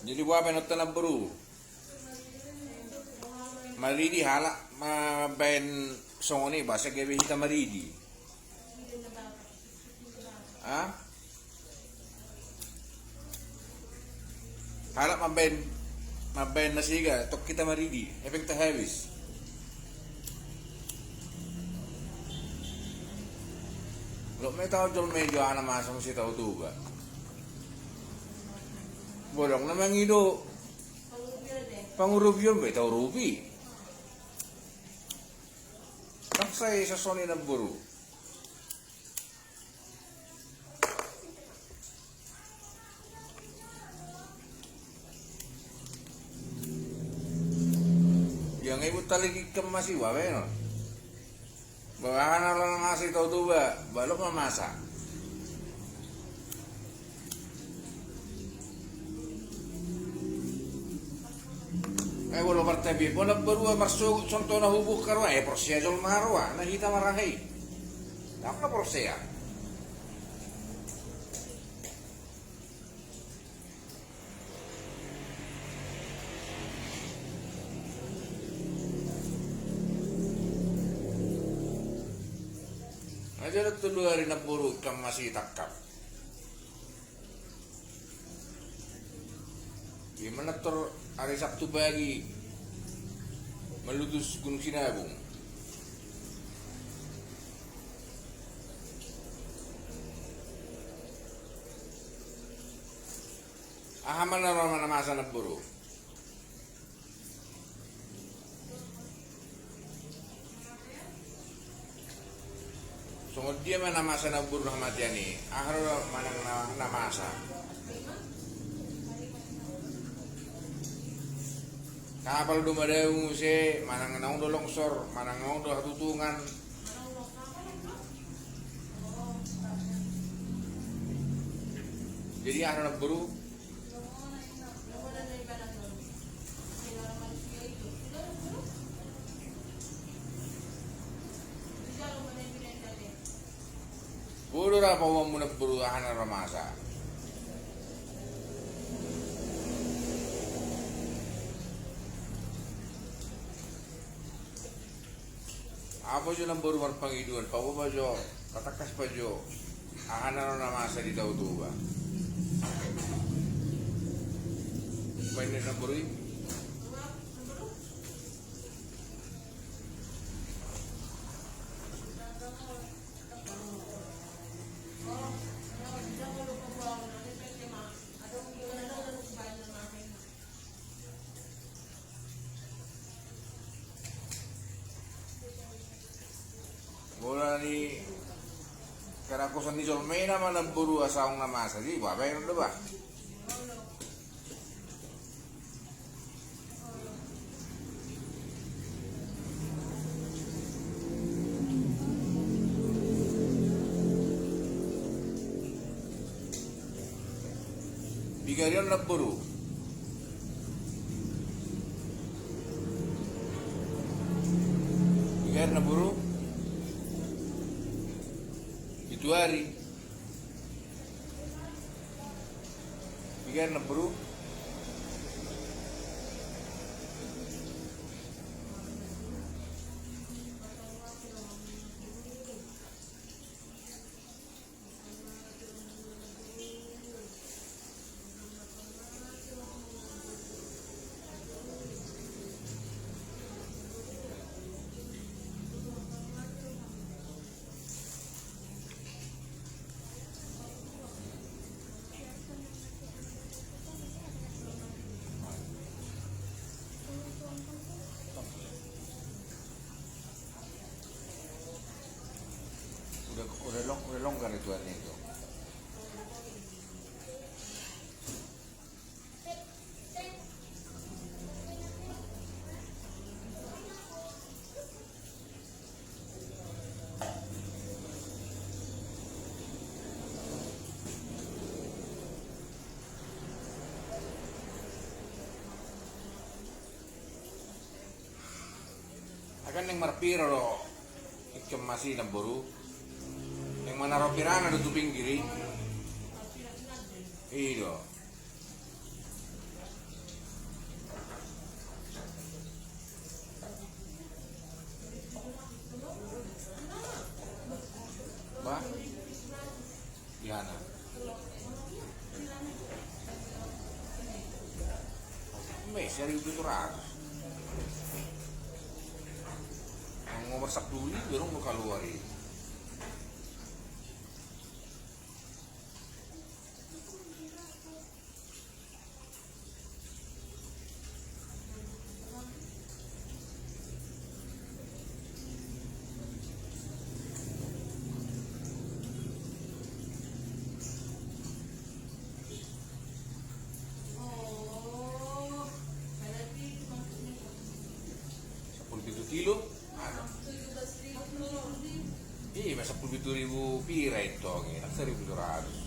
Jadi buat penonton na bro. Maridi hala ma ben songoni bahasa kebe hita maridi. Ah? Hala ma ben nasiga tok kita maridi. Efek habis. Lo may tao jol medyo ana masang si tao tuba. Bolong naman ito. Pangurubyo ba? Ito rubi. Kaksay sa soni ng buru. Yang ibu taligig ka masiwa, no? Bawahan na lang nasi tau tuba. Balok memasak. Wala partebi, wala berua masuk contoh na hubuk karwa, prosya jol marwa, na hita marahay. Apa prosya? Aja tulu hari na puro kang masih takap. Gimana tur hari Sabtu pagi melutus Gunung Sinabung. Ahaman na naman masa na buru. Sungod dia man namasa na buru hamatiani. Aharo manang namasa. Kapal dumadayong si manang naong do longsor, manang naong do hatutungan. Jadi araw na buru. Puro ra pa mo na buru na ramasa. Apa jo ng buru marpangiduan, pawo ba jo, katakas pa jo, ahana na masa di daw tuba. Pwede na buru yun? Mula ni karakusan ni Jolmay naman ang buru asawang namasa. Di ba? Mayroon na ba? Bigarian na buru. Bigarian na buru. Itu hari biar na bro. Udah longgar itu artinya itu. Akan yang marpiro lo ikam masih ng buru. Yang mana ropiran ada tu pinggiri. Iyo. Ba? Gimana? May 1,700. Ang umarsak duli, pero mo kaluar eh. Kilo? Ano? Iya, masa 17.000 pira itu, 1.700.